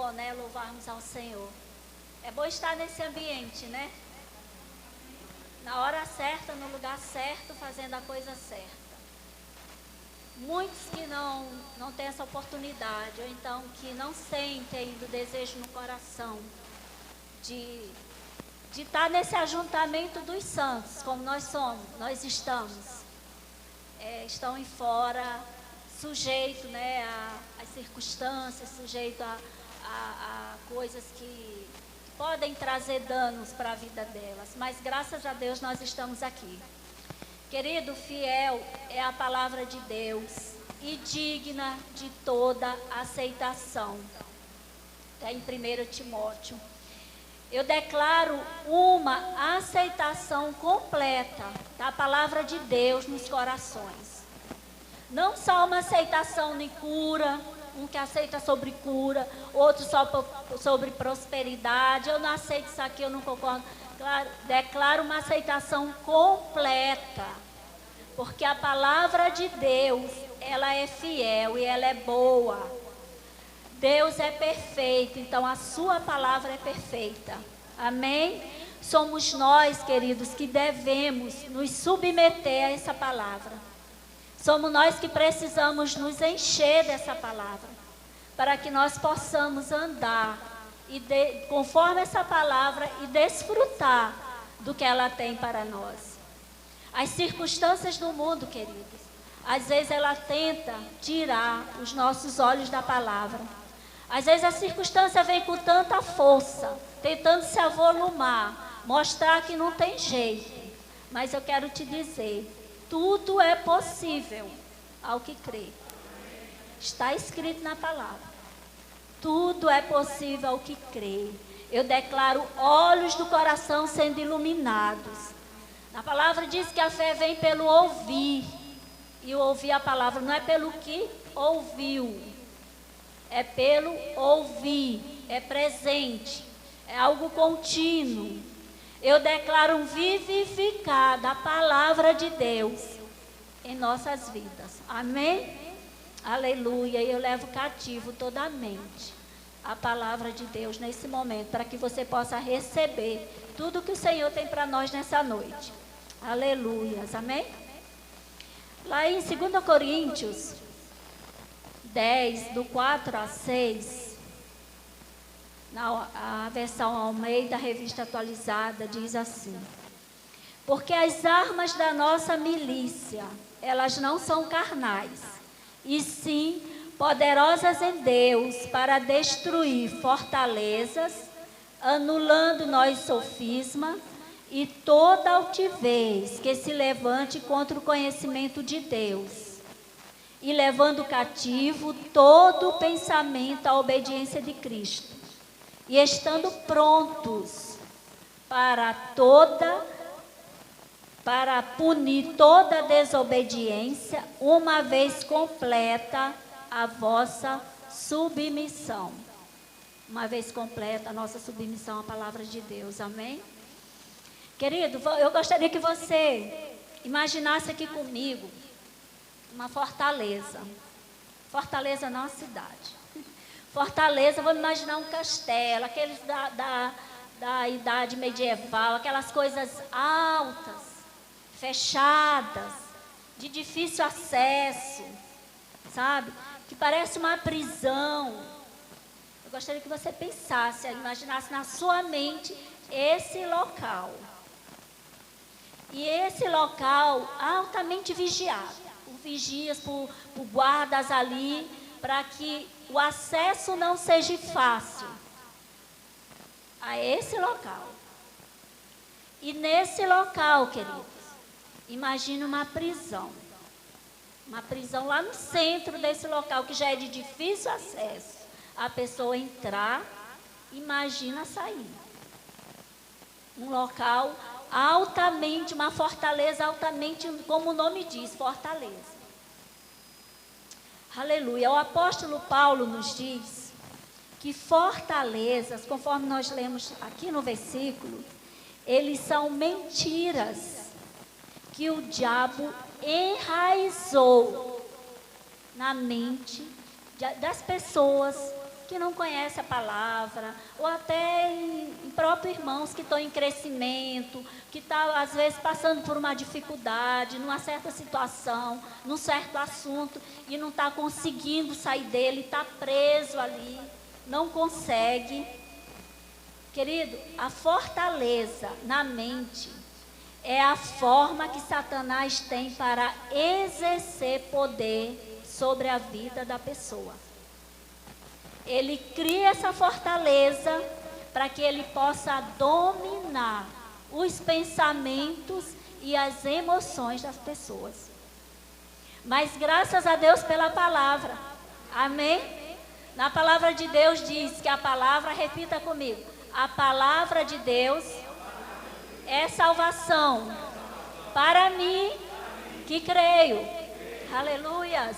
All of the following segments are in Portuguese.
bom, né? Louvarmos ao Senhor. É bom estar nesse ambiente, né? Na hora certa, no lugar certo, fazendo a coisa certa. Muitos que não têm essa oportunidade, ou então que não sentem ainda o desejo no coração de estar nesse ajuntamento dos santos, como nós estamos. Estão em fora, sujeito, né, às circunstâncias, sujeito a coisas que podem trazer danos para a vida delas. Mas graças a Deus nós estamos aqui. Querido, fiel é a palavra de Deus e digna de toda aceitação. Está em 1 Timóteo. Eu declaro uma aceitação completa da palavra de Deus nos corações. Não só uma aceitação de cura, um que aceita sobre cura, outro só sobre prosperidade. Eu não aceito isso aqui, eu não concordo. Declaro uma aceitação completa, porque a palavra de Deus, ela é fiel e ela é boa. Deus é perfeito, então a sua palavra é perfeita. Amém? Somos nós, queridos, que devemos nos submeter a essa palavra. Somos nós que precisamos nos encher dessa palavra, para que nós possamos andar conforme essa palavra e desfrutar do que ela tem para nós. As circunstâncias do mundo, queridos, às vezes ela tenta tirar os nossos olhos da palavra. Às vezes a circunstância vem com tanta força, tentando se avolumar, mostrar que não tem jeito. Mas eu quero te dizer, tudo é possível ao que crê. Está escrito na palavra. Tudo é possível ao que crê. Eu declaro olhos do coração sendo iluminados. A palavra diz que a fé vem pelo ouvir. E ouvir a palavra não é pelo que ouviu. É pelo ouvir. É presente. É algo contínuo. Eu declaro um vivificar da palavra de Deus em nossas vidas. Amém? Aleluia. E eu levo cativo toda a mente a palavra de Deus nesse momento, para que você possa receber tudo que o Senhor tem para nós nessa noite. Aleluias. Amém? Lá em 2 Coríntios 10, do 4 a 6, a versão Almeida, Revista Atualizada, diz assim: porque as armas da nossa milícia, elas não são carnais, e sim poderosas em Deus para destruir fortalezas, anulando nós sofisma e toda altivez que se levante contra o conhecimento de Deus, e levando cativo todo o pensamento à obediência de Cristo, e estando prontos para punir toda desobediência, uma vez completa a vossa submissão. Uma vez completa a nossa submissão à palavra de Deus. Amém? Querido, eu gostaria que você imaginasse aqui comigo uma fortaleza. Fortaleza não é uma cidade. Fortaleza, vamos imaginar um castelo, aqueles da idade medieval, aquelas coisas altas, fechadas, de difícil acesso, sabe? Que parece uma prisão. Eu gostaria que você pensasse, imaginasse na sua mente esse local. E esse local altamente vigiado, por vigias, por guardas ali, para que o acesso não seja fácil a esse local. E nesse local, queridos, imagine uma prisão. Uma prisão lá no centro desse local, que já é de difícil acesso. A pessoa entrar, imagina sair. Um local altamente, uma fortaleza altamente, como o nome diz, fortaleza. Aleluia. O apóstolo Paulo nos diz que fortalezas, conforme nós lemos aqui no versículo, eles são mentiras que o diabo enraizou na mente das pessoas que não conhecem a palavra, ou até em próprios irmãos que estão em crescimento, que estão às vezes passando por uma dificuldade, numa certa situação, num certo assunto, e não está conseguindo sair dele, está preso ali, não consegue. Querido, a fortaleza na mente é a forma que Satanás tem para exercer poder sobre a vida da pessoa. Ele cria essa fortaleza para que ele possa dominar os pensamentos e as emoções das pessoas. Mas graças a Deus pela palavra. Amém? Na palavra de Deus diz que a palavra, repita comigo, a palavra de Deus é salvação para mim que creio. Aleluias.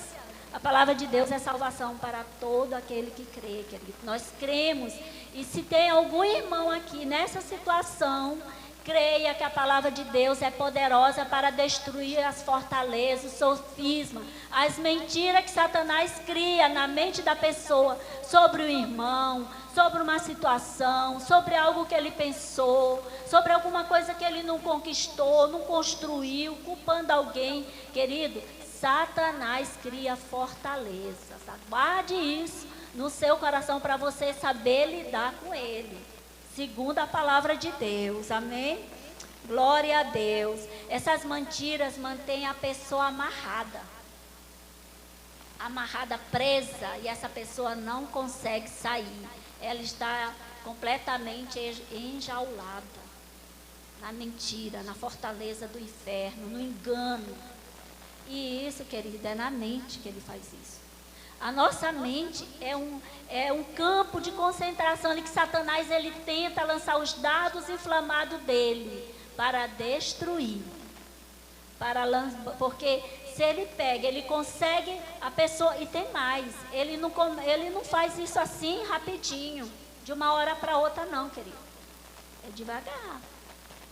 A palavra de Deus é salvação para todo aquele que crê, querido. Nós cremos. E se tem algum irmão aqui nessa situação, creia que a palavra de Deus é poderosa para destruir as fortalezas, o sofisma, as mentiras que Satanás cria na mente da pessoa sobre o irmão, sobre uma situação, sobre algo que ele pensou, sobre alguma coisa que ele não conquistou, não construiu, culpando alguém. Querido, Satanás cria fortalezas. Guarde isso no seu coração para você saber lidar com ele, segundo a palavra de Deus. Amém? Glória a Deus. Essas mentiras mantêm a pessoa amarrada, presa, e essa pessoa não consegue sair. Ela está completamente enjaulada na mentira, na fortaleza do inferno, no engano. E isso, querido, é na mente que ele faz isso. A nossa mente é um campo de concentração em que Satanás ele tenta lançar os dardos inflamados dele para destruir. Porque se ele pega, ele consegue a pessoa, e tem mais, ele não faz isso assim rapidinho, de uma hora para outra não, querido. É devagar,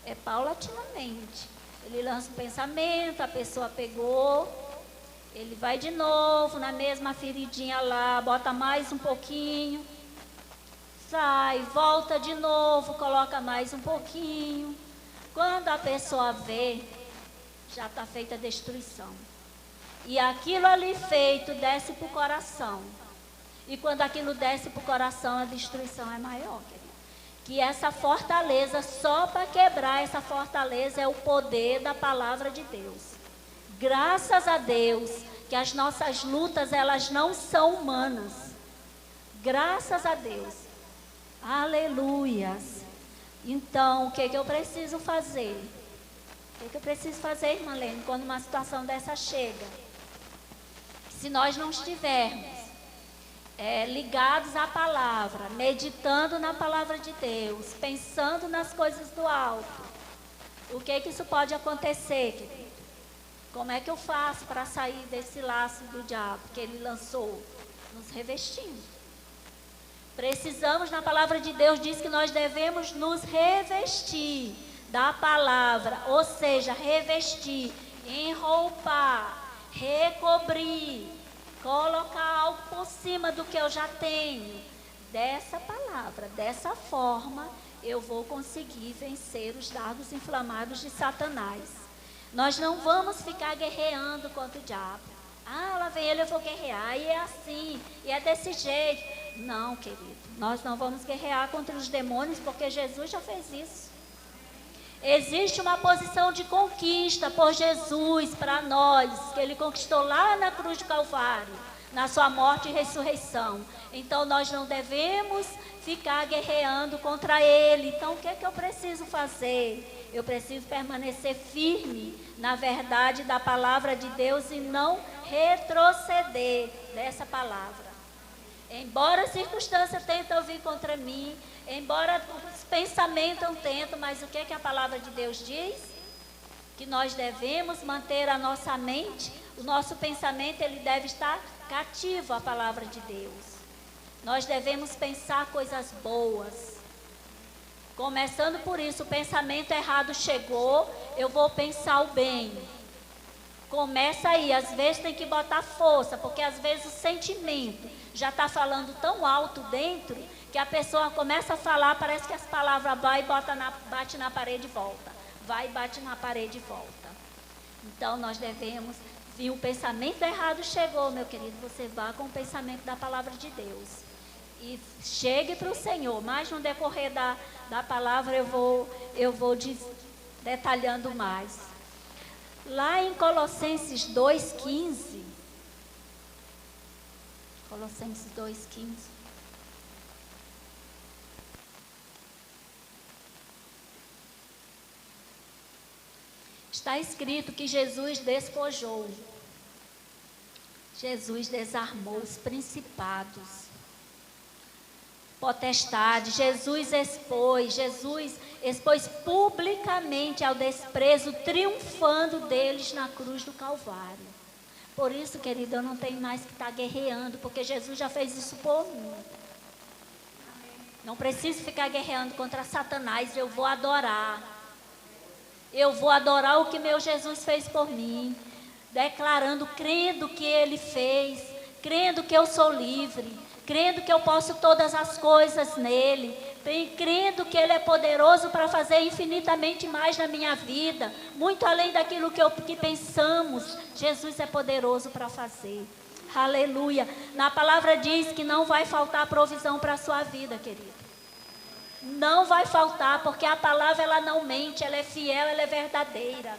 é paulatinamente. Ele lança um pensamento, a pessoa pegou, ele vai de novo na mesma feridinha lá, bota mais um pouquinho, sai, volta de novo, coloca mais um pouquinho. Quando a pessoa vê, já está feita a destruição. E aquilo ali feito desce para o coração. E quando aquilo desce para o coração, a destruição é maior, querido. Que essa fortaleza, só para quebrar essa fortaleza, é o poder da palavra de Deus. Graças a Deus que as nossas lutas, elas não são humanas. Graças a Deus. Aleluias. Então, o que eu preciso fazer? O que eu preciso fazer, irmã Lene, quando uma situação dessa chega? Se nós não estivermos ligados à palavra, meditando na palavra de Deus, pensando nas coisas do alto, o que isso pode acontecer, querido? Como é que eu faço para sair desse laço do diabo que ele lançou? Nos revestindo. Precisamos, na palavra de Deus, diz que nós devemos nos revestir da palavra, ou seja, revestir, enroupar, recobrir, colocar algo por cima do que eu já tenho, dessa palavra. Dessa forma, eu vou conseguir vencer os dardos inflamados de Satanás. Nós não vamos ficar guerreando contra o diabo. Ah, lá vem ele, eu vou guerrear, e é assim, e é desse jeito. Não, querido, nós não vamos guerrear contra os demônios, porque Jesus já fez isso. Existe uma posição de conquista por Jesus para nós, que ele conquistou lá na cruz do Calvário, na sua morte e ressurreição. Então nós não devemos ficar guerreando contra ele. Então o que é que eu preciso fazer? Eu preciso permanecer firme na verdade da palavra de Deus e não retroceder dessa palavra. Embora a circunstância tente vir contra mim, embora os pensamentos tentam, mas o que é que a palavra de Deus diz? Que nós devemos manter a nossa mente, o nosso pensamento, ele deve estar cativo à palavra de Deus. Nós devemos pensar coisas boas. Começando por isso, o pensamento errado chegou, eu vou pensar o bem. Começa aí, às vezes tem que botar força, porque às vezes o sentimento já está falando tão alto dentro, que a pessoa começa a falar, parece que as palavras vai e bate na parede e volta. Vai e bate na parede e volta. Então nós devemos, se o pensamento errado chegou, meu querido, você vá com o pensamento da palavra de Deus. E chegue para o Senhor, mas no decorrer da palavra eu vou detalhando mais. Lá em Colossenses 2,15, Colossenses 2,15, está escrito que Jesus despojou, Jesus desarmou os principados, potestade, Jesus expôs publicamente ao desprezo, triunfando deles na cruz do Calvário. Por isso, querido, eu não tenho mais que estar guerreando, porque Jesus já fez isso por mim. Não preciso ficar guerreando contra Satanás, eu vou adorar. Eu vou adorar o que meu Jesus fez por mim, declarando, crendo que Ele fez, crendo que eu sou livre, crendo que eu posso todas as coisas nele, crendo que Ele é poderoso para fazer infinitamente mais na minha vida, muito além daquilo que pensamos. Jesus é poderoso para fazer. Aleluia. Na palavra diz que não vai faltar provisão para a sua vida, querido. Não vai faltar, porque a palavra ela não mente, ela é fiel, ela é verdadeira.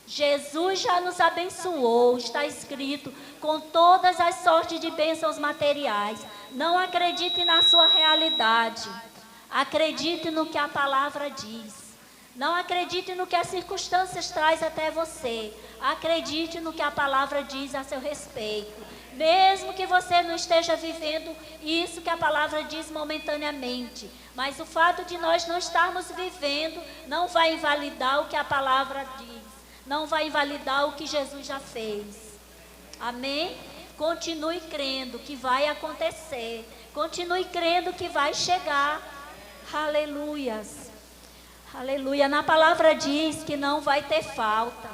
Jesus já nos abençoou, está escrito, com todas as sortes de bênçãos materiais. Não acredite na sua realidade, acredite no que a palavra diz. Não acredite no que as circunstâncias trazem até você, acredite no que a palavra diz a seu respeito. Mesmo que você não esteja vivendo isso que a palavra diz momentaneamente, mas o fato de nós não estarmos vivendo não vai invalidar o que a palavra diz, não vai invalidar o que Jesus já fez. Amém? Continue crendo que vai acontecer, continue crendo que vai chegar. Aleluias, aleluia. Na palavra diz que não vai ter falta,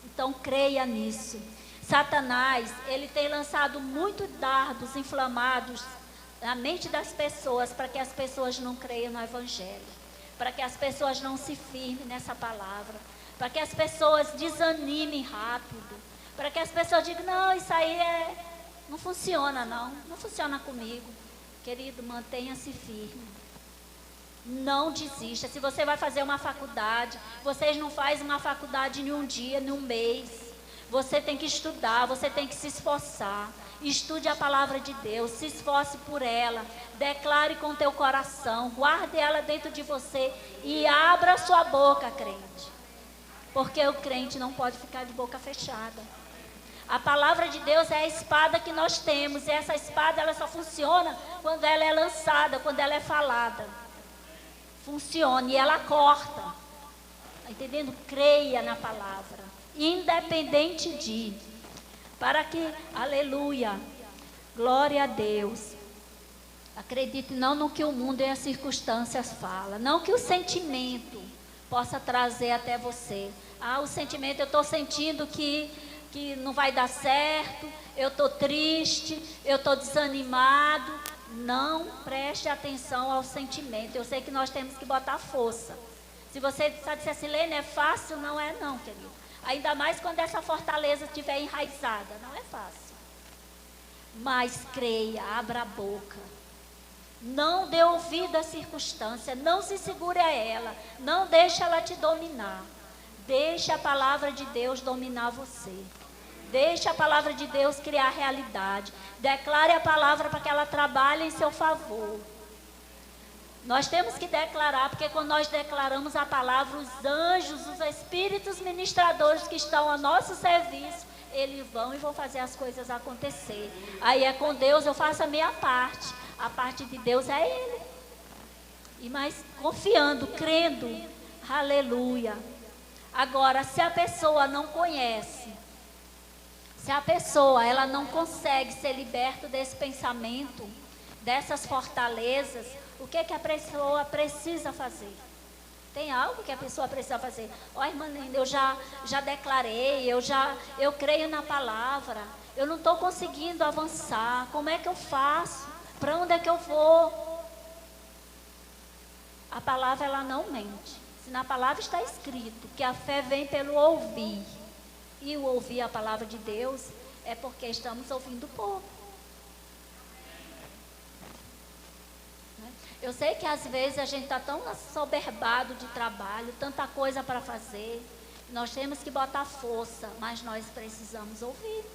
então creia nisso. Satanás, ele tem lançado muitos dardos inflamados na mente das pessoas, para que as pessoas não creiam no Evangelho, para que as pessoas não se firmem nessa palavra, para que as pessoas desanimem rápido, para que as pessoas digam, não, isso aí não funciona não funciona comigo. Querido, mantenha-se firme, não desista. Se você vai fazer uma faculdade, vocês não fazem uma faculdade em um dia, em um mês. Você tem que estudar, você tem que se esforçar. Estude a palavra de Deus, se esforce por ela, declare com teu coração, guarde ela dentro de você e abra sua boca, crente. Porque o crente não pode ficar de boca fechada. A palavra de Deus é a espada que nós temos, e essa espada ela só funciona quando ela é lançada, quando ela é falada. Funciona e ela corta. Está entendendo? Creia na palavra. Independente de, para que, aleluia, glória a Deus, acredite não no que o mundo e as circunstâncias falam, não que o sentimento possa trazer até você. O sentimento, eu estou sentindo que não vai dar certo, eu estou triste, eu estou desanimado. Não preste atenção ao sentimento. Eu sei que nós temos que botar força. Se você disse assim, Lene, é fácil? Não é não, querido. Ainda mais quando essa fortaleza estiver enraizada. Não é fácil. Mas creia, abra a boca. Não dê ouvido à circunstância. Não se segure a ela. Não deixe ela te dominar. Deixe a palavra de Deus dominar você. Deixe a palavra de Deus criar realidade. Declare a palavra para que ela trabalhe em seu favor. Nós temos que declarar, porque quando nós declaramos a palavra, os anjos, os espíritos ministradores que estão a nosso serviço, eles vão fazer as coisas acontecer. Aí é com Deus, eu faço a minha parte. A parte de Deus é Ele. E mais confiando, crendo, aleluia. Agora, se a pessoa não conhece, se a pessoa ela não consegue ser liberta desse pensamento, dessas fortalezas, o que a pessoa precisa fazer? Tem algo que a pessoa precisa fazer. Ó, irmã Linda, eu já declarei, eu creio na palavra. Eu não estou conseguindo avançar. Como é que eu faço? Para onde é que eu vou? A palavra, ela não mente. Se na palavra está escrito que a fé vem pelo ouvir, e o ouvir a palavra de Deus, é porque estamos ouvindo pouco. Eu sei que às vezes a gente está tão assoberbado de trabalho, tanta coisa para fazer. Nós temos que botar força, mas nós precisamos ouvir.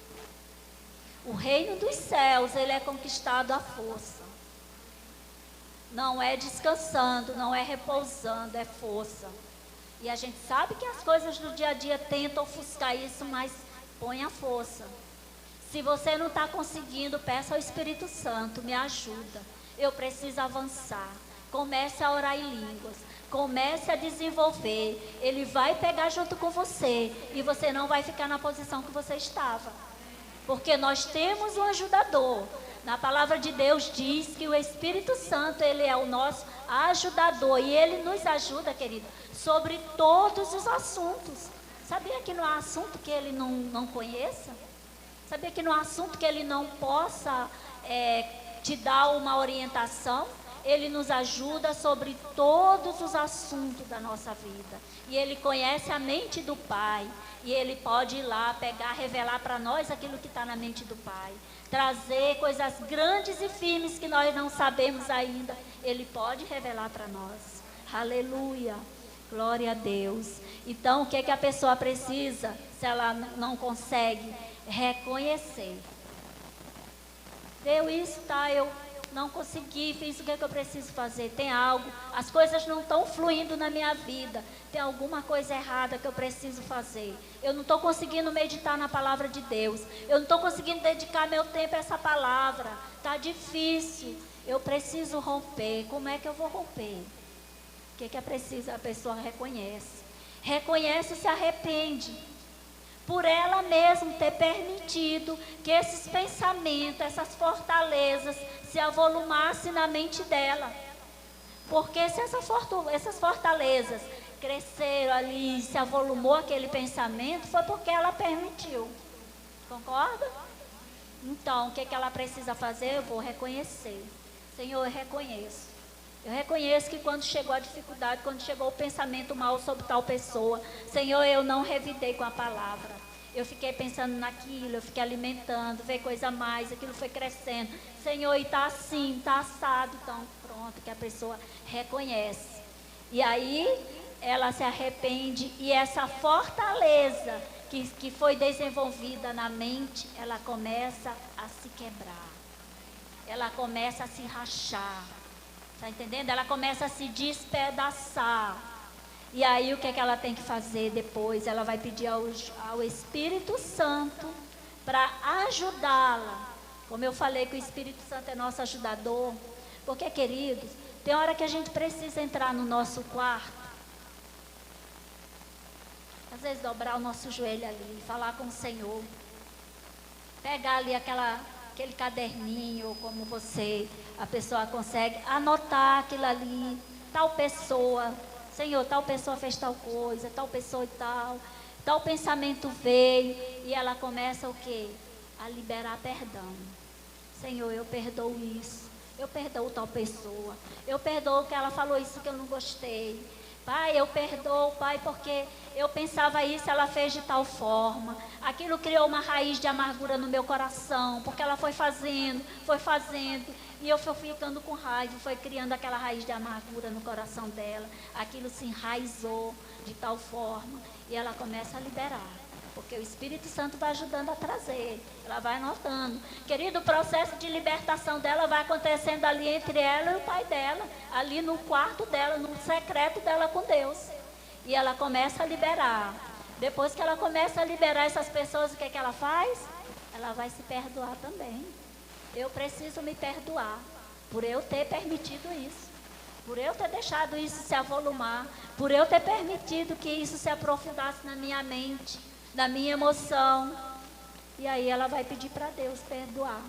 O reino dos céus, ele é conquistado à força. Não é descansando, não é repousando, é força. E a gente sabe que as coisas do dia a dia tentam ofuscar isso, mas põe a força. Se você não está conseguindo, peça ao Espírito Santo, me ajuda. Eu preciso avançar. Comece a orar em línguas. Comece a desenvolver. Ele vai pegar junto com você. E você não vai ficar na posição que você estava. Porque nós temos um ajudador. Na palavra de Deus diz que o Espírito Santo, ele é o nosso ajudador. E ele nos ajuda, querido, sobre todos os assuntos. Sabia que não há assunto que ele não conheça? Sabia que não há assunto que ele não possa te dar uma orientação? Ele nos ajuda sobre todos os assuntos da nossa vida. E ele conhece a mente do Pai. E ele pode ir lá, pegar, revelar para nós aquilo que está na mente do Pai. Trazer coisas grandes e firmes que nós não sabemos ainda. Ele pode revelar para nós. Aleluia. Glória a Deus. Então, o que é que a pessoa precisa, se ela não consegue? Reconhecer. Deu isso, tá? Eu não consegui, fiz o que é que eu preciso fazer. Tem algo, as coisas não estão fluindo na minha vida. Tem alguma coisa errada que eu preciso fazer. Eu não estou conseguindo meditar na palavra de Deus. Eu não estou conseguindo dedicar meu tempo a essa palavra. Está difícil. Eu preciso romper. Como é que eu vou romper? O que é preciso? A pessoa reconhece. Reconhece e se arrepende. Por ela mesma ter permitido que esses pensamentos, essas fortalezas se avolumassem na mente dela. Porque se essas fortalezas cresceram ali, se avolumou aquele pensamento, foi porque ela permitiu. Concorda? Então, o que ela precisa fazer? Eu vou reconhecer. Senhor, eu reconheço. Eu reconheço que quando chegou a dificuldade, quando chegou o pensamento mal sobre tal pessoa, Senhor, eu não revidei com a palavra. Eu fiquei pensando naquilo, eu fiquei alimentando, veio coisa a mais, aquilo foi crescendo. Senhor, e está assim, está assado. Então, pronto, que a pessoa reconhece. E aí, ela se arrepende e essa fortaleza que foi desenvolvida na mente, ela começa a se quebrar. Ela começa a se rachar. Está entendendo? Ela começa a se despedaçar. E aí o que ela tem que fazer depois? Ela vai pedir ao Espírito Santo para ajudá-la. Como eu falei que o Espírito Santo é nosso ajudador. Porque, queridos, tem hora que a gente precisa entrar no nosso quarto. Às vezes dobrar o nosso joelho ali, falar com o Senhor. Pegar ali aquele caderninho, como a pessoa consegue anotar aquilo ali, tal pessoa, Senhor, tal pessoa fez tal coisa, tal pessoa e tal pensamento veio, e ela começa o quê? A liberar perdão. Senhor, eu perdoo isso, eu perdoo tal pessoa, eu perdoo que ela falou isso que eu não gostei. Pai, eu perdoo, Pai, porque eu pensava isso, ela fez de tal forma. Aquilo criou uma raiz de amargura no meu coração, porque ela foi fazendo, e eu fui ficando com raiva, foi criando aquela raiz de amargura no coração dela. Aquilo se enraizou de tal forma, e ela começa a liberar. Porque o Espírito Santo vai ajudando a trazer. Ela vai anotando. Querido, o processo de libertação dela vai acontecendo ali entre ela e o pai dela. Ali no quarto dela, no secreto dela com Deus. E ela começa a liberar. Depois que ela começa a liberar essas pessoas, o que ela faz? Ela vai se perdoar também. Eu preciso me perdoar. Por eu ter permitido isso. Por eu ter deixado isso se avolumar. Por eu ter permitido que isso se aprofundasse na minha mente, da minha emoção. E aí ela vai pedir para Deus perdoar.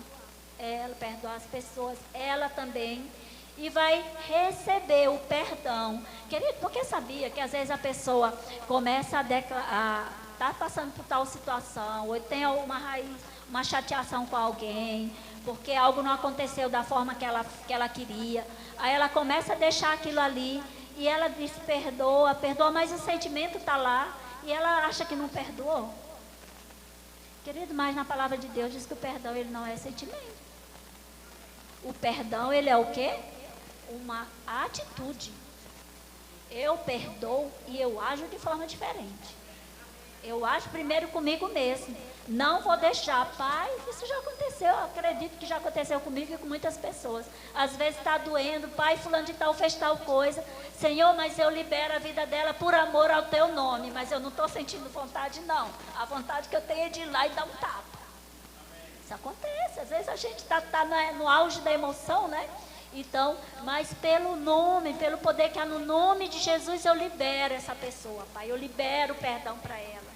Ela perdoar as pessoas. Ela também. e vai receber o perdão. Querido, porque sabia que às vezes a pessoa começa a tá passando por tal situação, ou tem uma raiz, uma chateação com alguém, porque algo não aconteceu da forma que ela queria. Aí ela começa a deixar aquilo ali, e ela diz perdoa, mas o sentimento está lá, e ela acha que não perdoou. Querido, mas na palavra de Deus diz que o perdão ele não é sentimento. O perdão ele é o quê? Uma atitude. Eu perdoo e eu ajo de forma diferente. Eu ajo primeiro comigo mesmo. Não vou deixar, Pai, isso já aconteceu, eu acredito que já aconteceu comigo e com muitas pessoas. Às vezes está doendo, Pai, fulano de tal fez tal coisa. Senhor, mas eu libero a vida dela por amor ao teu nome, mas eu não estou sentindo vontade não. A vontade que eu tenho é de ir lá e dar um tapa. Isso acontece, às vezes a gente está no auge da emoção, né? Então, mas pelo nome, pelo poder que há no nome de Jesus, eu libero essa pessoa, Pai. Eu libero o perdão para ela.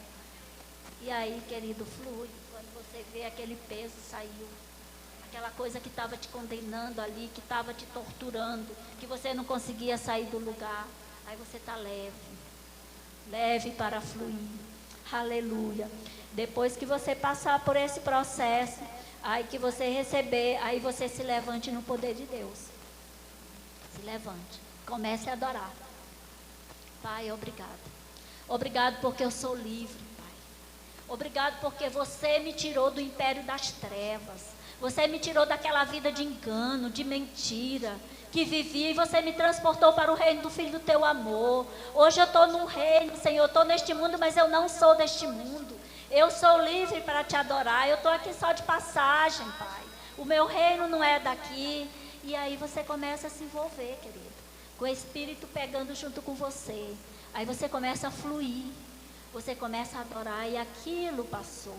E aí, querido, flui. Quando você vê aquele peso saiu, aquela coisa que estava te condenando ali, que estava te torturando, que você não conseguia sair do lugar. Aí você está leve, leve para fluir. Aleluia. Depois que você passar por esse processo, aí que você receber, aí você se levante no poder de Deus. Se levante, comece a adorar. Pai, obrigado. Obrigado porque eu sou livre. Obrigado porque você me tirou do império das trevas. Você me tirou daquela vida de engano, de mentira, que vivia, e você me transportou para o reino do Filho do teu amor. Hoje eu estou num reino, Senhor, eu estou neste mundo, mas eu não sou deste mundo. Eu sou livre para te adorar, eu estou aqui só de passagem, Pai. O meu reino não é daqui. E aí você começa a se envolver, querido, com o Espírito pegando junto com você. Aí você começa a fluir. Você começa a adorar e aquilo passou.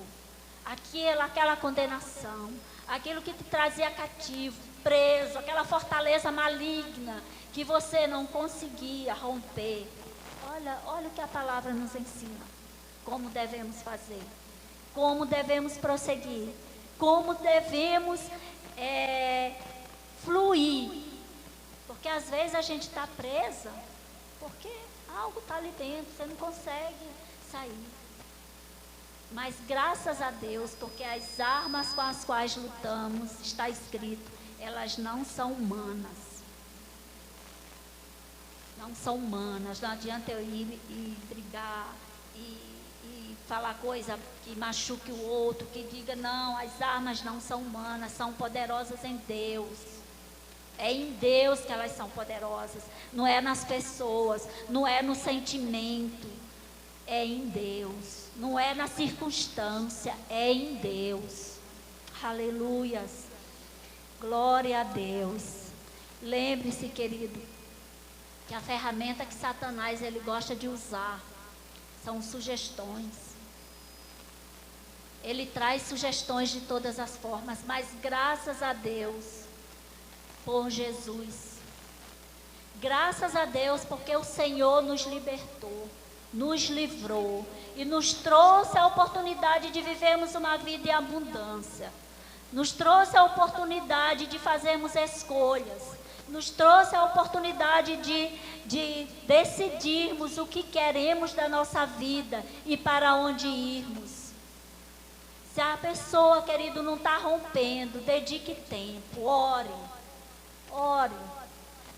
Aquela condenação, aquilo que te trazia cativo, preso, aquela fortaleza maligna que você não conseguia romper. Olha o que a palavra nos ensina. Como devemos fazer, como devemos prosseguir, como devemos fluir. Porque às vezes a gente está presa, porque algo está ali dentro, você não consegue sair. Mas graças a Deus, porque as armas com as quais lutamos, está escrito, elas não são humanas. Não são humanas, não adianta eu ir e brigar e falar coisa que machuque o outro, que diga não, as armas não são humanas, são poderosas em Deus. É em Deus que elas são poderosas, não é nas pessoas, não é no sentimento. É em Deus, não é na circunstância, é em Deus. Aleluias, glória a Deus. Lembre-se, querido, que a ferramenta que Satanás ele gosta de usar são sugestões. Ele traz sugestões de todas as formas, mas graças a Deus por Jesus. Graças a Deus porque o Senhor nos libertou, nos livrou e nos trouxe a oportunidade de vivermos uma vida em abundância. Nos trouxe a oportunidade de fazermos escolhas. Nos trouxe a oportunidade de decidirmos o que queremos da nossa vida e para onde irmos. Se a pessoa, querido, não está rompendo, dedique tempo, ore.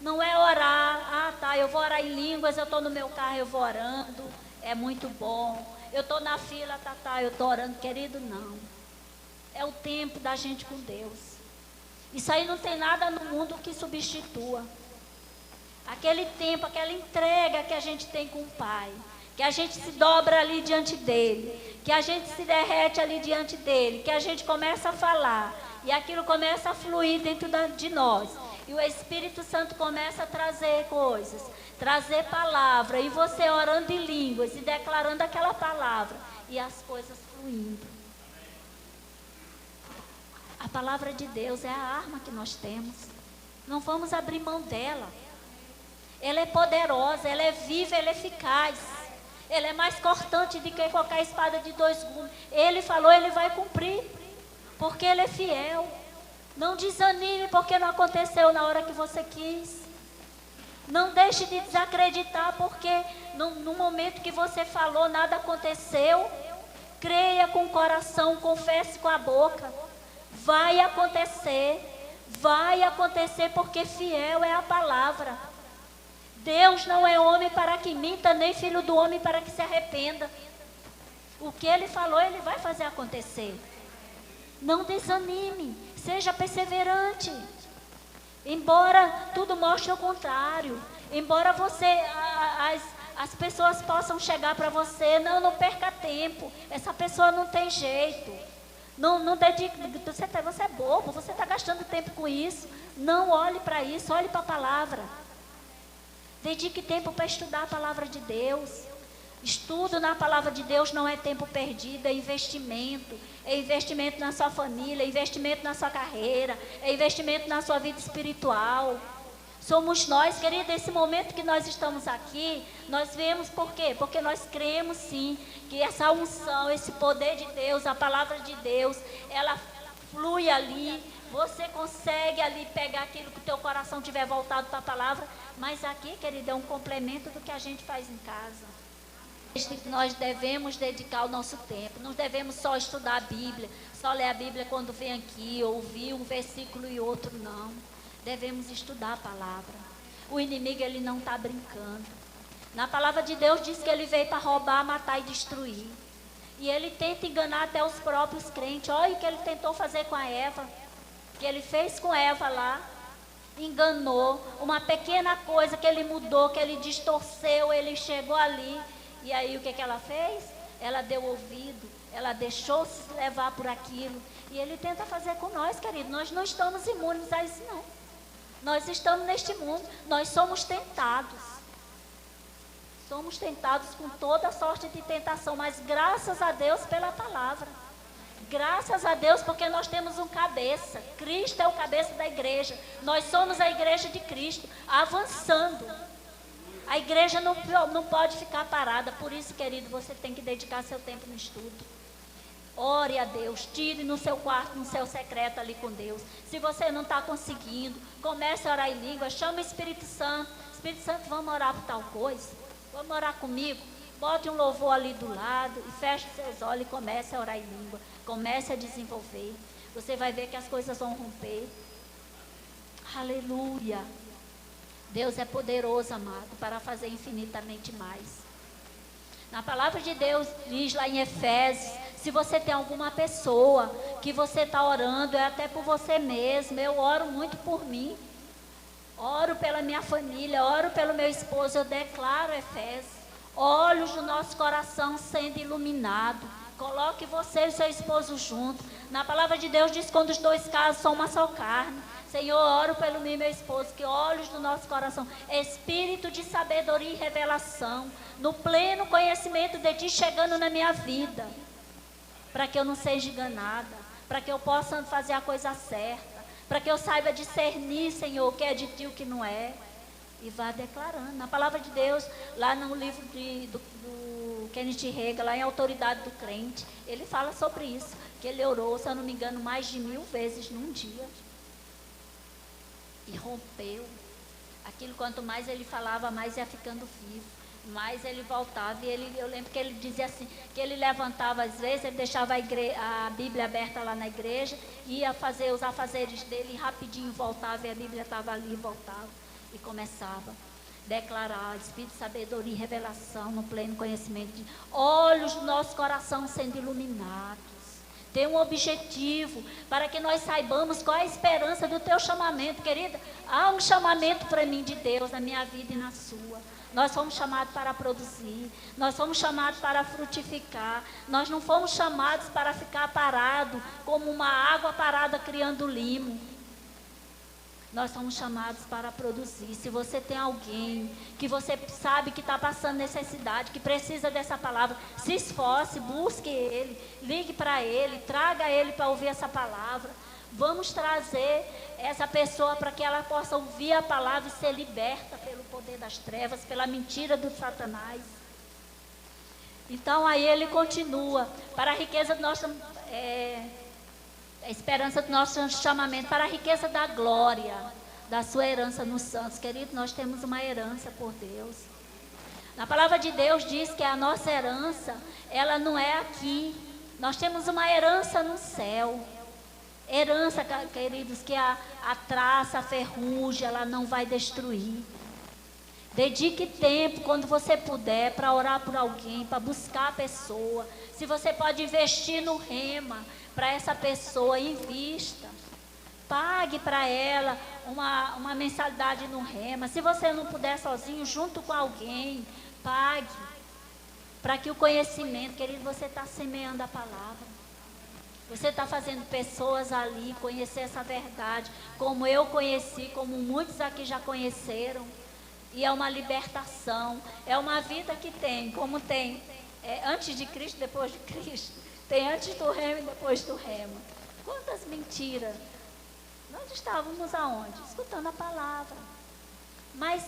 Não é orar, eu vou orar em línguas, eu estou no meu carro, eu vou orando, é muito bom. Eu estou na fila, eu estou orando, querido, não. É o tempo da gente com Deus. Isso aí não tem nada no mundo que substitua. Aquele tempo, aquela entrega que a gente tem com o Pai, que a gente se dobra ali diante dEle, que a gente se derrete ali diante dEle, que a gente começa a falar, e aquilo começa a fluir dentro de nós. E o Espírito Santo começa a trazer coisas, trazer palavra, e você orando em línguas e declarando aquela palavra, e as coisas fluindo. A palavra de Deus é a arma que nós temos. Não vamos abrir mão dela. Ela é poderosa, ela é viva, ela é eficaz. Ela é mais cortante do que qualquer espada de 2 gumes. Ele falou, ele vai cumprir, porque ele é fiel. Não desanime porque não aconteceu na hora que você quis. Não deixe de desacreditar porque no momento que você falou nada aconteceu. Creia com o coração, confesse com a boca. Vai acontecer porque fiel é a palavra. Deus não é homem para que minta, nem filho do homem para que se arrependa. O que Ele falou, Ele vai fazer acontecer. Não desanime, seja perseverante. Embora tudo mostre o contrário, embora as pessoas possam chegar para você, não perca tempo, essa pessoa não tem jeito, não dedique, você é bobo, você está gastando tempo com isso. Não olhe para isso, olhe para a palavra. Dedique tempo para estudar a palavra de Deus. Estudo na palavra de Deus não é tempo perdido, é investimento. É investimento na sua família, é investimento na sua carreira, é investimento na sua vida espiritual. Somos nós, querido, esse momento que nós estamos aqui, nós vemos por quê? Porque nós cremos sim, que essa unção, esse poder de Deus, a palavra de Deus, ela flui ali. Você consegue ali pegar aquilo que o teu coração tiver voltado para a palavra. Mas aqui, querido, é um complemento do que a gente faz em casa. Nós devemos dedicar o nosso tempo, não devemos só estudar a Bíblia, só ler a Bíblia quando vem aqui, ouvir um versículo e outro, não. Devemos estudar a palavra. O inimigo, ele não está brincando. Na palavra de Deus diz que ele veio para roubar, matar e destruir. E ele tenta enganar até os próprios crentes. Olha o que ele tentou fazer com a Eva, que ele fez com Eva lá. Enganou, uma pequena coisa que ele mudou, que ele distorceu, ele chegou ali. E aí o que ela fez? Ela deu ouvido, ela deixou se levar por aquilo. E ele tenta fazer com nós, querido. Nós não estamos imunes a isso, não. Nós estamos neste mundo, nós somos tentados. Somos tentados com toda sorte de tentação, mas graças a Deus pela palavra. Graças a Deus porque nós temos um cabeça. Cristo é o cabeça da igreja. Nós somos a igreja de Cristo, avançando. A igreja não pode ficar parada. Por isso, querido, você tem que dedicar seu tempo no estudo. Ore a Deus, tire no seu quarto, no seu secreto ali com Deus. Se você não está conseguindo, comece a orar em língua, chama o Espírito Santo. Espírito Santo, vamos orar por tal coisa? Vamos orar comigo? Bote um louvor ali do lado e feche seus olhos e comece a orar em língua. Comece a desenvolver. Você vai ver que as coisas vão romper. Aleluia. Deus é poderoso, amado, para fazer infinitamente mais. Na palavra de Deus, diz lá em Efésios, se você tem alguma pessoa que você está orando, é até por você mesmo. Eu oro muito por mim. Oro pela minha família, oro pelo meu esposo. Eu declaro, Efésios, olhos do nosso coração sendo iluminado. Coloque você e seu esposo junto. Na palavra de Deus diz, quando os dois casos são uma só carne. Senhor, oro pelo mim e meu esposo, que olhos do nosso coração, espírito de sabedoria e revelação, no pleno conhecimento de Ti chegando na minha vida, para que eu não seja enganada, para que eu possa fazer a coisa certa, para que eu saiba discernir, Senhor, o que é de Ti e o que não é, e vá declarando. Na palavra de Deus, lá no livro do Kenneth Hagin, lá em Autoridade do Crente, ele fala sobre isso, que ele orou, se eu não me engano, mais de 1000 vezes num dia. E rompeu. Aquilo, quanto mais ele falava, mais ia ficando vivo. Mais ele voltava. E eu lembro que ele dizia assim, que ele levantava às vezes, ele deixava a Bíblia aberta lá na igreja, ia fazer os afazeres dele, e rapidinho voltava, e a Bíblia estava ali, e voltava. E começava a declarar, espírito de sabedoria e revelação, no pleno conhecimento de olhos do nosso coração sendo iluminados. Tem um objetivo, para que nós saibamos qual é a esperança do teu chamamento, querida. Há um chamamento para mim de Deus na minha vida e na sua. Nós fomos chamados para produzir, nós fomos chamados para frutificar, nós não fomos chamados para ficar parado, como uma água parada criando limo. Nós somos chamados para produzir. Se você tem alguém que você sabe que está passando necessidade, que precisa dessa palavra, se esforce, busque ele, ligue para ele, traga ele para ouvir essa palavra. Vamos trazer essa pessoa para que ela possa ouvir a palavra e ser liberta pelo poder das trevas, pela mentira do Satanás. Então aí ele continua, para a riqueza do nosso... A esperança do nosso chamamento para a riqueza da glória, da sua herança nos santos. Querido, nós temos uma herança por Deus. Na palavra de Deus diz que a nossa herança, ela não é aqui. Nós temos uma herança no céu. Herança, queridos, que a traça, a ferrugem, ela não vai destruir. Dedique tempo, quando você puder, para orar por alguém, para buscar a pessoa. Se você pode investir no rema, para essa pessoa, invista. Pague para ela uma mensalidade no rema. Se você não puder sozinho, junto com alguém, pague. Para que o conhecimento, querido, você está semeando a palavra. Você está fazendo pessoas ali conhecer essa verdade, como eu conheci, como muitos aqui já conheceram. E é uma libertação, é uma vida que tem, como tem antes de Cristo, depois de Cristo. Tem antes do rema e depois do rema. Quantas mentiras. Nós estávamos aonde? Escutando a palavra. Mas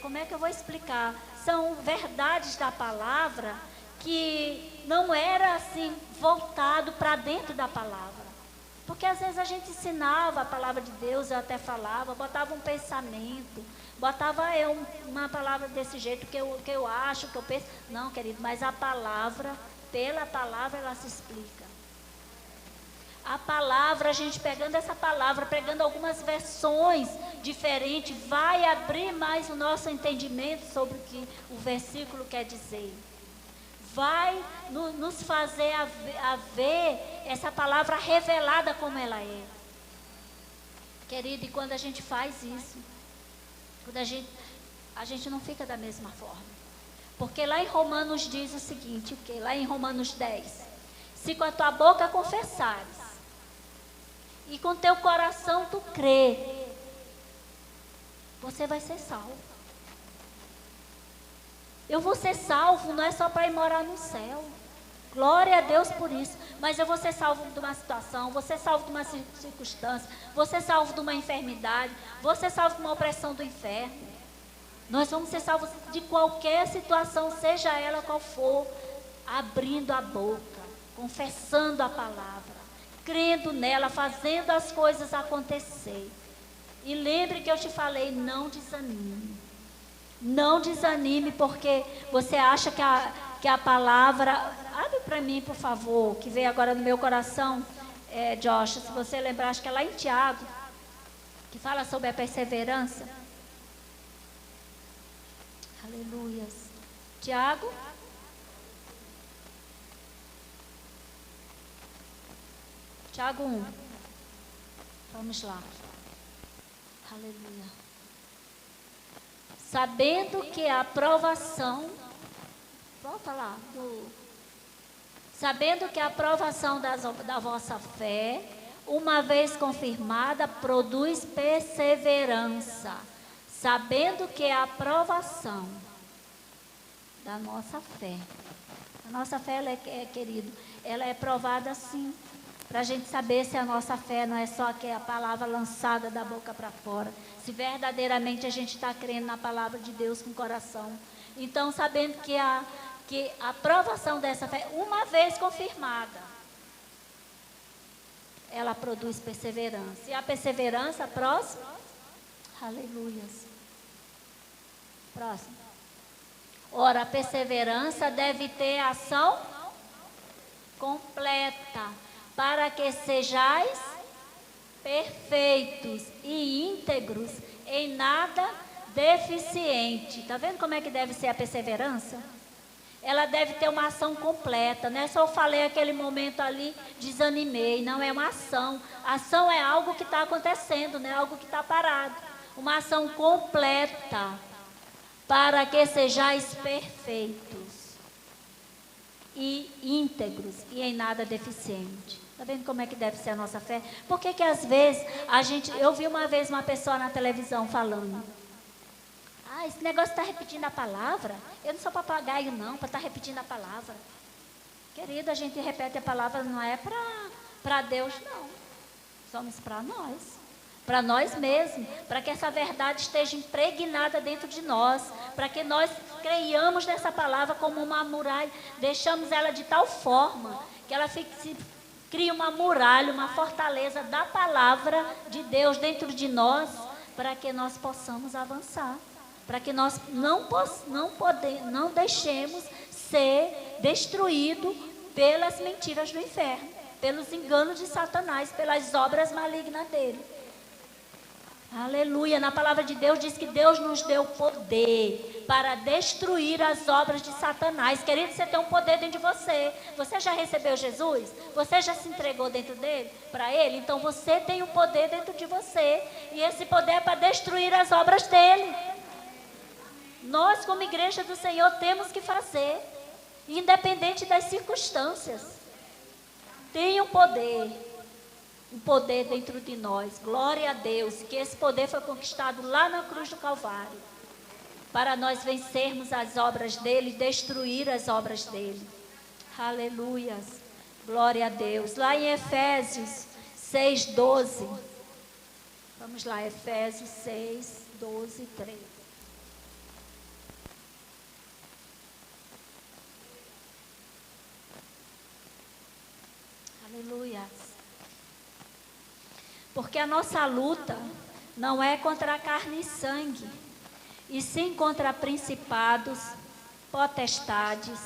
como é que eu vou explicar? São verdades da palavra que não era assim voltado para dentro da palavra. Porque às vezes a gente ensinava a palavra de Deus, eu até falava, botava um pensamento, botava uma palavra desse jeito que eu acho, que eu penso. Não, querido, mas a palavra, pela palavra ela se explica. A palavra, a gente pegando essa palavra, pegando algumas versões diferentes, vai abrir mais o nosso entendimento sobre o que o versículo quer dizer. Vai nos fazer a ver essa palavra revelada como ela é. Querido, e quando a gente faz isso, quando a gente não fica da mesma forma. Porque lá em Romanos diz o seguinte, lá em Romanos 10, se com a tua boca confessares, e com teu coração tu crê, você vai ser salvo. Eu vou ser salvo, não é só para ir morar no céu. Glória a Deus por isso. Mas eu vou ser salvo de uma situação, vou ser salvo de uma circunstância, vou ser salvo de uma enfermidade, vou ser salvo de uma opressão do inferno. Nós vamos ser salvos de qualquer situação, seja ela qual for, abrindo a boca, confessando a palavra, crendo nela, fazendo as coisas acontecer. E lembre que eu te falei, não desanime. Não desanime, porque você acha que a palavra... Abre para mim, por favor, que veio agora no meu coração, Josh, se você lembrar, acho que é lá em Tiago, que fala sobre a perseverança. Aleluias. Tiago. Tiago 1. Vamos lá. Aleluia. Sabendo que a aprovação, volta lá, sabendo que a aprovação da vossa fé, uma vez confirmada, produz perseverança. Sabendo que a aprovação da nossa fé, a nossa fé, ela querido, ela é provada assim, para a gente saber se a nossa fé não é só a palavra lançada da boca para fora, se verdadeiramente a gente está crendo na palavra de Deus com o coração. Então, sabendo que a aprovação dessa fé, uma vez confirmada, ela produz perseverança. E a perseverança, próximo, aleluias. Próximo. Ora, a perseverança deve ter ação completa, para que sejais perfeitos e íntegros, em nada deficiente. Está vendo como é que deve ser a perseverança? Ela deve ter uma ação completa, não é só eu falei aquele momento ali, desanimei, não, é uma ação. Ação é algo que está acontecendo, não é algo que está parado. Uma ação completa, para que sejais perfeitos e íntegros e em nada deficiente. Está vendo como é que deve ser a nossa fé? Por que às vezes eu vi uma vez uma pessoa na televisão falando, esse negócio está repetindo a palavra, eu não sou papagaio não, para estar repetindo a palavra. Querido, a gente repete a palavra, não é para Deus não, somos para nós mesmos, para que essa verdade esteja impregnada dentro de nós, para que nós creiamos nessa palavra como uma muralha, deixamos ela de tal forma que ela fique Crie uma muralha, uma fortaleza da palavra de Deus dentro de nós, para que nós possamos avançar. Para que nós não deixemos ser destruído pelas mentiras do inferno, pelos enganos de Satanás, pelas obras malignas dele. Aleluia. Na palavra de Deus diz que Deus nos deu poder para destruir as obras de Satanás. Querido, você tem um poder dentro de você. Você já recebeu Jesus? Você já se entregou dentro dele, para ele? Então você tem um poder dentro de você. E esse poder é para destruir as obras dele. Nós, como igreja do Senhor, temos que fazer, independente das circunstâncias. Tem um poder dentro de nós. Glória a Deus, que esse poder foi conquistado lá na cruz do Calvário, para nós vencermos as obras dele, destruir as obras dele. Aleluias, glória a Deus. Lá em Efésios 6:12, vamos lá, Efésios 6:12 e 13. Aleluia. Porque a nossa luta não é contra a carne e sangue, e sim contra principados, potestades,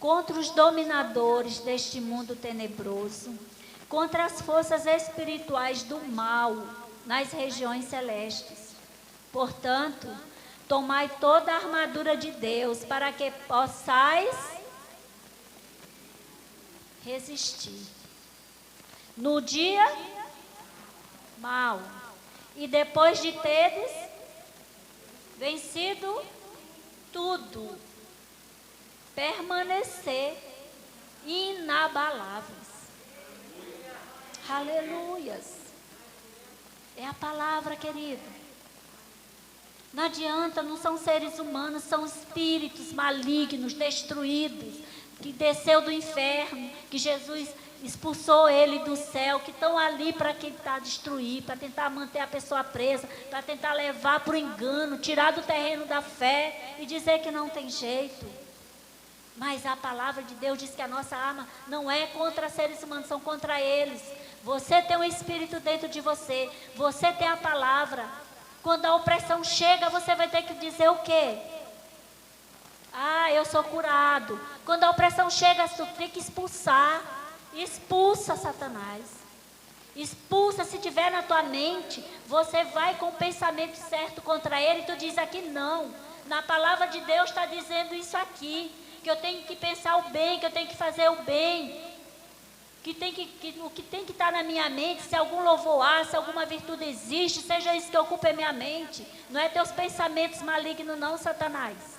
contra os dominadores deste mundo tenebroso, contra as forças espirituais do mal nas regiões celestes. Portanto, tomai toda a armadura de Deus, para que possais resistir no dia mal, e depois de teres vencido tudo, permanecer inabaláveis. Aleluias. É a palavra, querido. Não adianta, não são seres humanos, são espíritos malignos, destruídos, que desceu do inferno, que Jesus expulsou ele do céu, que estão ali para tentar destruir, para tentar manter a pessoa presa, para tentar levar para o engano, tirar do terreno da fé e dizer que não tem jeito. Mas a palavra de Deus diz que a nossa arma não é contra seres humanos, são contra eles. Você tem um espírito dentro de você, você tem a palavra. Quando a opressão chega, você vai ter que dizer o quê? Ah, eu sou curado. Quando a opressão chega, você tem que expulsar. Expulsa Satanás. Expulsa. Se tiver na tua mente, você vai com o pensamento certo contra ele, e tu diz aqui não. Na palavra de Deus está dizendo isso aqui, que eu tenho que pensar o bem, que eu tenho que fazer o bem, o que tem que estar na minha mente, se algum louvor há, se alguma virtude existe, seja isso que ocupe a minha mente. Não é teus pensamentos malignos não, Satanás.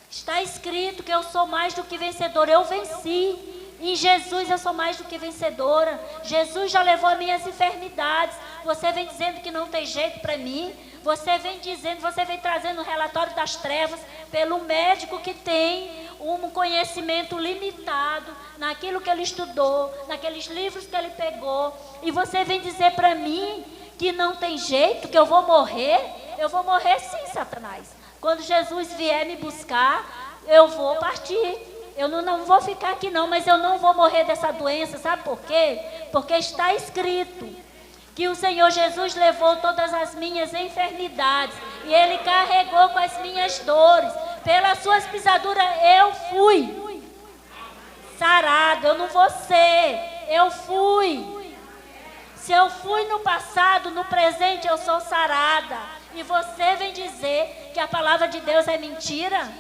Está escrito que eu sou mais do que vencedora. Eu venci. Em Jesus eu sou mais do que vencedora. Jesus já levou as minhas enfermidades. Você vem dizendo que não tem jeito para mim. Você vem trazendo o relatório das trevas pelo médico que tem um conhecimento limitado naquilo que ele estudou, naqueles livros que ele pegou. E você vem dizer para mim que não tem jeito, que eu vou morrer. Eu vou morrer sim, Satanás. Quando Jesus vier me buscar, eu vou partir. Eu não vou ficar aqui não, mas eu não vou morrer dessa doença. Sabe por quê? Porque está escrito que o Senhor Jesus levou todas as minhas enfermidades e Ele carregou com as minhas dores. Pelas suas pisaduras eu fui sarado. Eu não vou ser, eu fui. Se eu fui no passado, no presente eu sou sarada. E você vem dizer que a palavra de Deus é mentira?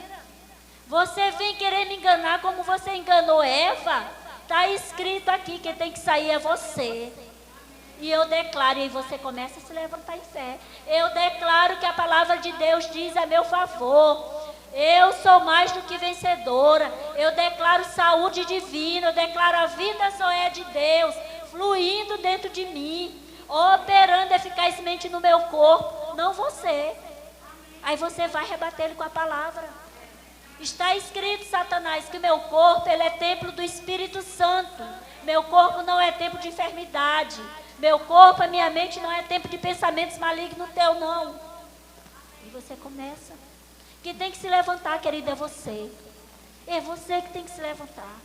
Você vem querer me enganar como você enganou Eva? Está escrito aqui, quem tem que sair é você. E eu declaro, e você começa a se levantar em fé. Eu declaro que a palavra de Deus diz a meu favor. Eu sou mais do que vencedora. Eu declaro saúde divina. Eu declaro a vida só é de Deus, fluindo dentro de mim, operando eficazmente no meu corpo, não você. Aí você vai rebater ele com a palavra. Está escrito, Satanás, que meu corpo ele é templo do Espírito Santo. Meu corpo não é templo de enfermidade. Meu corpo, a minha mente não é templo de pensamentos malignos teu, não. E você começa. Quem tem que se levantar, querido, é você. É você que tem que se levantar.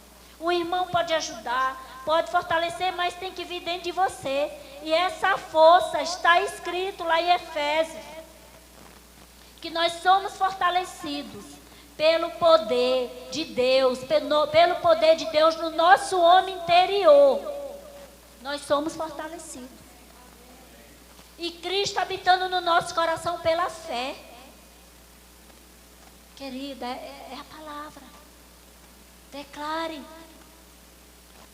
Um irmão pode ajudar, pode fortalecer, mas tem que vir dentro de você. E essa força está escrito lá em Efésios, que nós somos fortalecidos pelo poder de Deus, pelo poder de Deus no nosso homem interior. Nós somos fortalecidos. E Cristo habitando no nosso coração pela fé. Querida, é a palavra. Declare.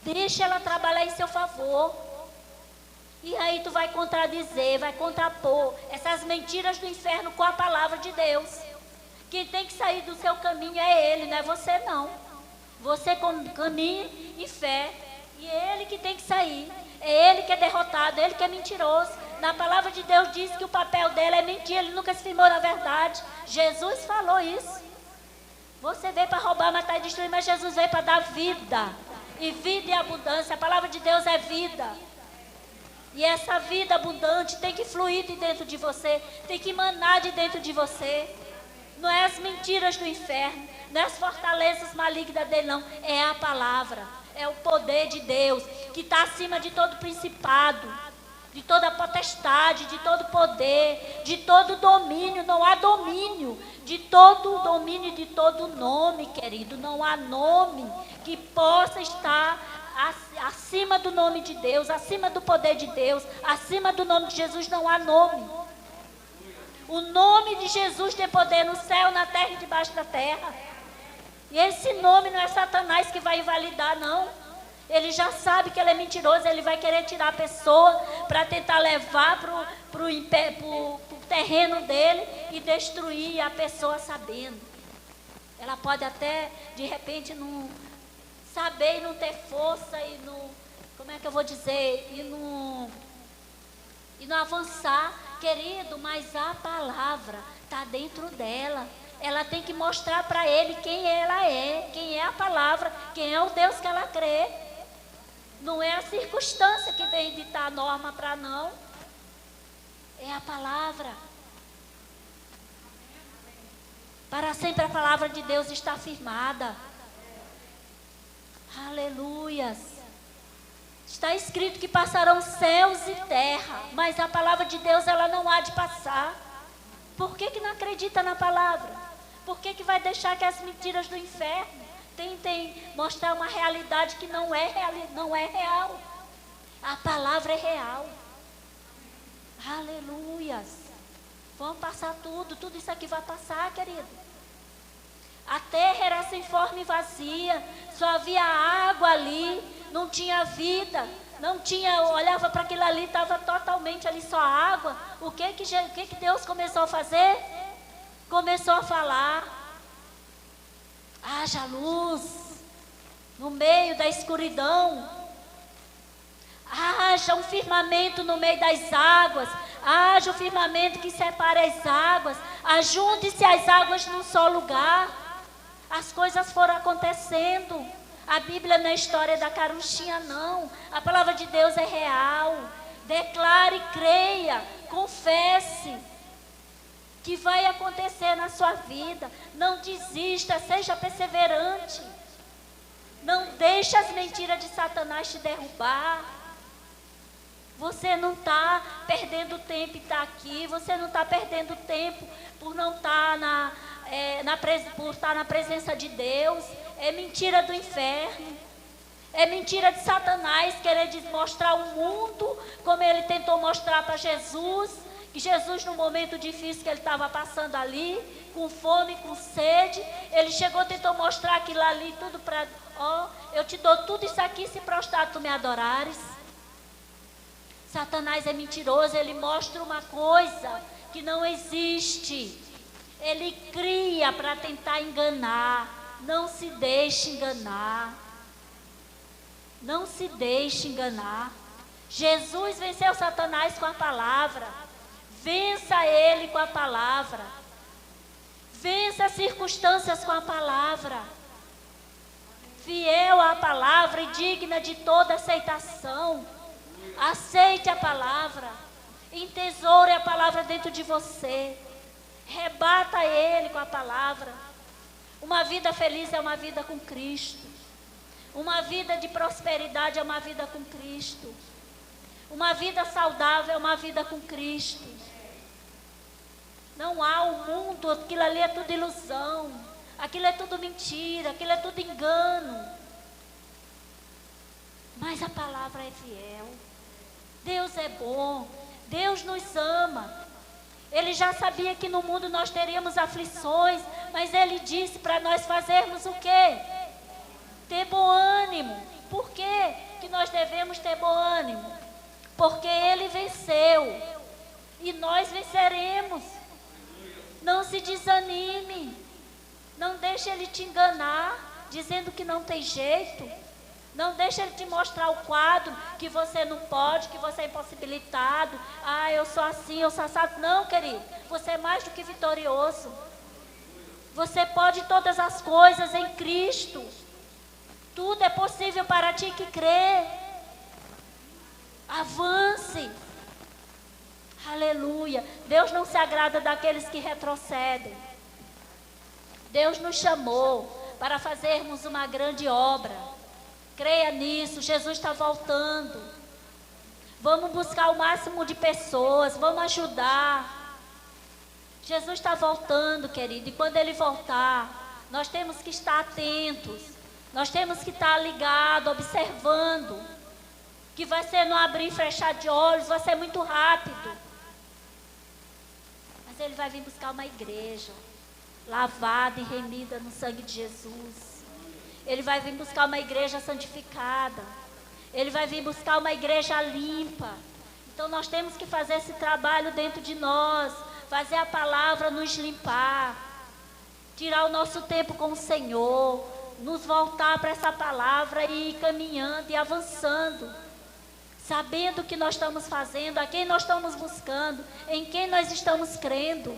Deixe ela trabalhar em seu favor. E aí tu vai contradizer, vai contrapor essas mentiras do inferno com a palavra de Deus. Quem tem que sair do seu caminho é Ele, não é você não. Você caminha em fé e é Ele que tem que sair. É Ele que é derrotado, é Ele que é mentiroso. Na palavra de Deus diz que o papel dele é mentir, ele nunca se firmou na verdade. Jesus falou isso. Você veio para roubar, matar e destruir, mas Jesus veio para dar vida. E vida e abundância. A palavra de Deus é vida. E essa vida abundante tem que fluir de dentro de você, tem que emanar de dentro de você. Não é as mentiras do inferno, não é as fortalezas malignas dele, não. É a palavra, é o poder de Deus, que está acima de todo principado, de toda potestade, de todo poder, de todo domínio. Não há domínio, de todo domínio, de todo nome, querido. Não há nome que possa estar acima do nome de Deus, acima do poder de Deus, acima do nome de Jesus. Não há nome. O nome de Jesus tem poder no céu, na terra e debaixo da terra. E esse nome não é Satanás que vai invalidar, não. Ele já sabe que ele é mentiroso, ele vai querer tirar a pessoa para tentar levar para o terreno dele e destruir a pessoa sabendo. Ela pode até, de repente, não saber e não ter força e não, como é que eu vou dizer, e não avançar, querido, mas a palavra está dentro dela. Ela tem que mostrar para ele quem ela é, quem é a palavra, quem é o Deus que ela crê. Não é a circunstância que vem ditar a norma para não. É a palavra. Para sempre a palavra de Deus está firmada. Aleluias. Está escrito que passarão céus e terra, mas a palavra de Deus ela não há de passar. Por que não acredita na palavra? Por que vai deixar que as mentiras do inferno tentem mostrar uma realidade que não é real? A palavra é real. Aleluias. Vamos passar tudo isso aqui vai passar, querido. A terra era sem forma e vazia, só havia água ali, não tinha vida, não tinha, olhava para aquilo ali, estava totalmente ali só água. O que Deus começou a fazer? Começou a falar. Haja luz no meio da escuridão. Haja um firmamento no meio das águas. Haja um firmamento que separe as águas. Ajunte-se as águas num só lugar. As coisas foram acontecendo. A Bíblia não é história da carochinha, não. A palavra de Deus é real. Declare, creia, confesse que vai acontecer na sua vida. Não desista, seja perseverante. Não deixe as mentiras de Satanás te derrubar. Você não está perdendo tempo em estar aqui. Você não está perdendo tempo por não estar por estar na presença de Deus. É mentira do inferno. É mentira de Satanás querer mostrar o mundo como ele tentou mostrar para Jesus. Que Jesus, no momento difícil que ele estava passando ali, com fome, com sede, ele chegou, tentou mostrar aquilo ali, tudo para, eu te dou tudo isso aqui se prostrar tu me adorares. Satanás é mentiroso, ele mostra uma coisa que não existe. Ele cria para tentar enganar. Não se deixe enganar. Não se deixe enganar. Jesus venceu Satanás com a palavra. Vença ele com a palavra. Vença as circunstâncias com a palavra. Fiel à palavra e digna de toda aceitação. Aceite a palavra. Entesoure a palavra dentro de você. Rebata ele com a palavra. Uma vida feliz é uma vida com Cristo. Uma vida de prosperidade é uma vida com Cristo. Uma vida saudável é uma vida com Cristo. Não há o mundo, aquilo ali é tudo ilusão. Aquilo é tudo mentira, aquilo é tudo engano. Mas a palavra é fiel. Deus é bom. Deus nos ama. Ele já sabia que no mundo nós teríamos aflições, mas Ele disse para nós fazermos o quê? Ter bom ânimo. Por quê que nós devemos ter bom ânimo? Porque Ele venceu e nós venceremos. Não se desanime. Não deixe Ele te enganar, dizendo que não tem jeito. Não deixe Ele te mostrar o quadro, que você não pode, que você é impossibilitado. Ah, eu sou assim, eu sou assado. Não, querido, você é mais do que vitorioso. Você pode todas as coisas em Cristo. Tudo é possível para ti que crê. Avance. Aleluia. Deus não se agrada daqueles que retrocedem. Deus nos chamou para fazermos uma grande obra. Creia nisso, Jesus está voltando. Vamos buscar o máximo de pessoas, vamos ajudar. Jesus está voltando, querido, e quando Ele voltar, nós temos que estar atentos. Nós temos que estar ligados, observando. Que vai ser no abrir e fechar de olhos, vai ser muito rápido. Mas Ele vai vir buscar uma igreja lavada e remida no sangue de Jesus. Ele vai vir buscar uma igreja santificada. Ele vai vir buscar uma igreja limpa. Então nós temos que fazer esse trabalho dentro de nós. Fazer a palavra nos limpar. Tirar o nosso tempo com o Senhor. Nos voltar para essa palavra e ir caminhando e avançando. Sabendo o que nós estamos fazendo, a quem nós estamos buscando, em quem nós estamos crendo.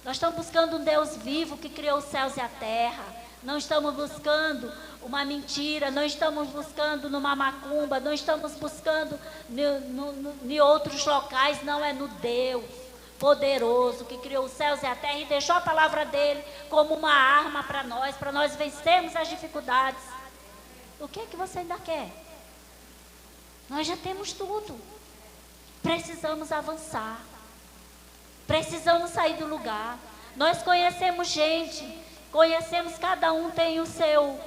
Nós estamos buscando um Deus vivo que criou os céus e a terra. Não estamos buscando uma mentira, não estamos buscando numa macumba, não estamos buscando em outros locais, não, é no Deus poderoso que criou os céus e a terra e deixou a palavra dele como uma arma para nós vencermos as dificuldades. O que é que você ainda quer? Nós já temos tudo. Precisamos avançar. Precisamos sair do lugar. Nós conhecemos gente. Conhecemos, cada um tem o seu,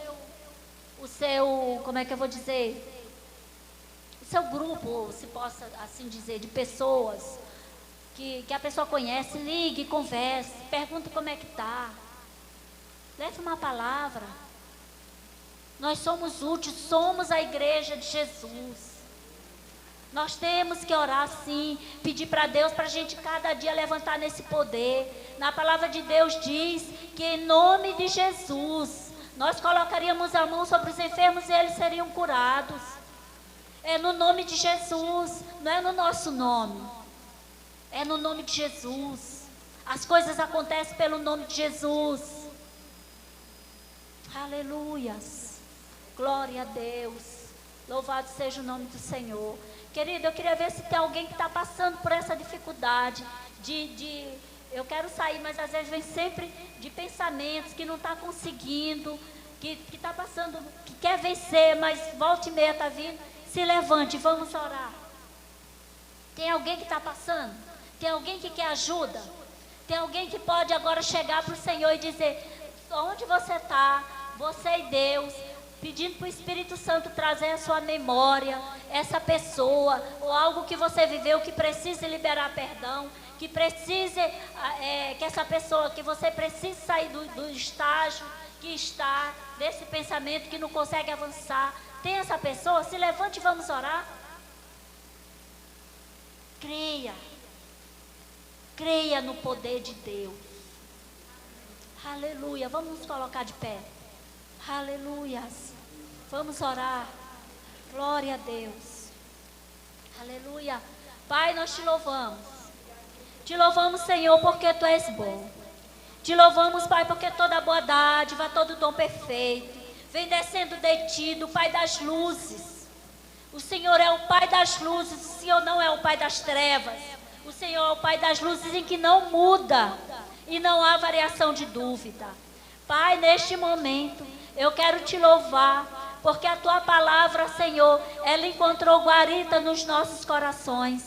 como é que eu vou dizer? O seu grupo, se possa assim dizer, de pessoas que a pessoa conhece. Ligue, converse, pergunte como é que está. Leve uma palavra. Nós somos úteis, somos a igreja de Jesus. Nós temos que orar sim, pedir para Deus, para a gente cada dia levantar nesse poder. Na palavra de Deus diz que em nome de Jesus, nós colocaríamos a mão sobre os enfermos e eles seriam curados. É no nome de Jesus, não é no nosso nome. É no nome de Jesus. As coisas acontecem pelo nome de Jesus. Aleluias. Glória a Deus. Louvado seja o nome do Senhor. Querido, eu queria ver se tem alguém que está passando por essa dificuldade eu quero sair, mas às vezes vem sempre de pensamentos que não está conseguindo, que está passando, que quer vencer, mas volta e meia está vindo. Se levante, vamos orar. Tem alguém que está passando? Tem alguém que quer ajuda? Tem alguém que pode agora chegar para o Senhor e dizer: onde você está? Você e Deus. Pedindo para o Espírito Santo trazer à sua memória essa pessoa, ou algo que você viveu, que precise liberar perdão, que precise, que essa pessoa, que você precise sair do estágio que está, desse pensamento que não consegue avançar. Tem essa pessoa? Se levante e vamos orar. Creia. Creia no poder de Deus. Aleluia. Vamos nos colocar de pé. Aleluias. Vamos orar. Glória a Deus. Aleluia. Pai, nós te louvamos. Te louvamos, Senhor, porque Tu és bom. Te louvamos, Pai, porque toda boa dádiva, todo dom perfeito vem descendo de Ti, do Pai das luzes. O Senhor é o Pai das luzes. O Senhor não é o Pai das trevas. O Senhor é o Pai das luzes, em que não muda e não há variação de dúvida. Pai, neste momento Eu quero te louvar, porque a tua palavra, Senhor, ela encontrou guarita nos nossos corações.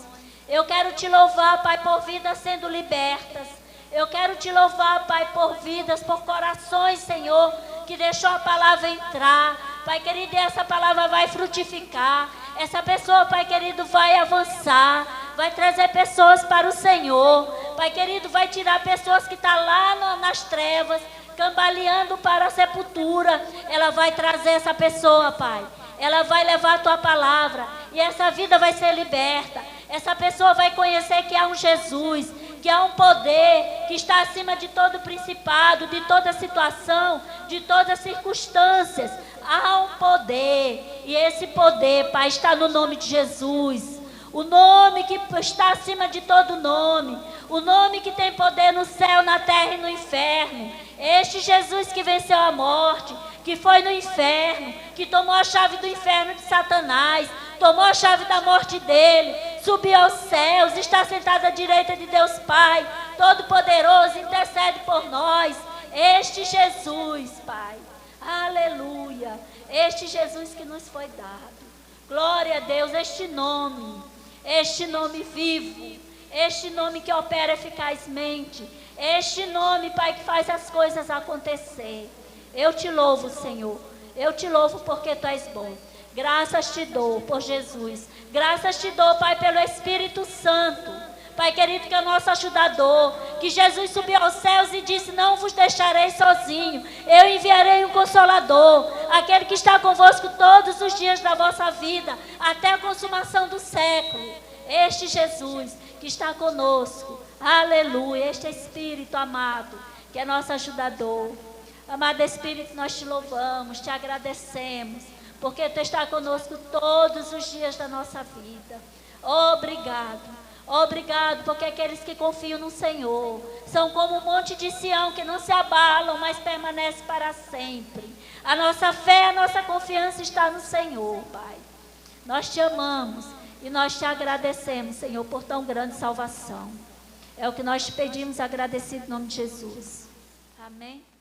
Eu quero te louvar, Pai, por vidas sendo libertas. Eu quero te louvar, Pai, por vidas, por corações, Senhor, que deixou a palavra entrar. Pai querido, essa palavra vai frutificar. Essa pessoa, Pai querido, vai avançar. Vai trazer pessoas para o Senhor. Pai querido, vai tirar pessoas que estão lá nas trevas, cambaleando para a sepultura. Ela vai trazer essa pessoa, Pai. Ela vai levar a tua palavra. E essa vida vai ser liberta. Essa pessoa vai conhecer que há um Jesus, que há um poder que está acima de todo principado, de toda situação, de todas as circunstâncias. Há um poder, e esse poder, Pai, está no nome de Jesus. O nome que está acima de todo nome. O nome que tem poder no céu, na terra e no inferno. Este Jesus que venceu a morte, que foi no inferno, que tomou a chave do inferno de Satanás, tomou a chave da morte dele, subiu aos céus, está sentado à direita de Deus Pai, Todo-Poderoso, intercede por nós. Este Jesus, Pai, aleluia, este Jesus que nos foi dado. Glória a Deus, este nome vivo, este nome que opera eficazmente, este nome, Pai, que faz as coisas acontecer. Eu te louvo, Senhor, eu te louvo porque Tu és bom. Graças te dou por Jesus. Graças te dou, Pai, pelo Espírito Santo. Pai querido, que é o nosso ajudador. Que Jesus subiu aos céus e disse: não vos deixarei sozinho. Eu enviarei um Consolador. Aquele que está convosco todos os dias da vossa vida, até a consumação do século. Este Jesus que está conosco. Aleluia. Este Espírito amado, que é nosso ajudador. Amado Espírito, nós te louvamos, te agradecemos, porque Tu está conosco todos os dias da nossa vida. Obrigado, obrigado, porque aqueles que confiam no Senhor são como um monte de Sião, que não se abalam, mas permanece para sempre. A nossa fé, a nossa confiança está no Senhor, Pai. Nós te amamos e nós te agradecemos, Senhor, por tão grande salvação. É o que nós te pedimos, agradecido em nome de Jesus. Amém.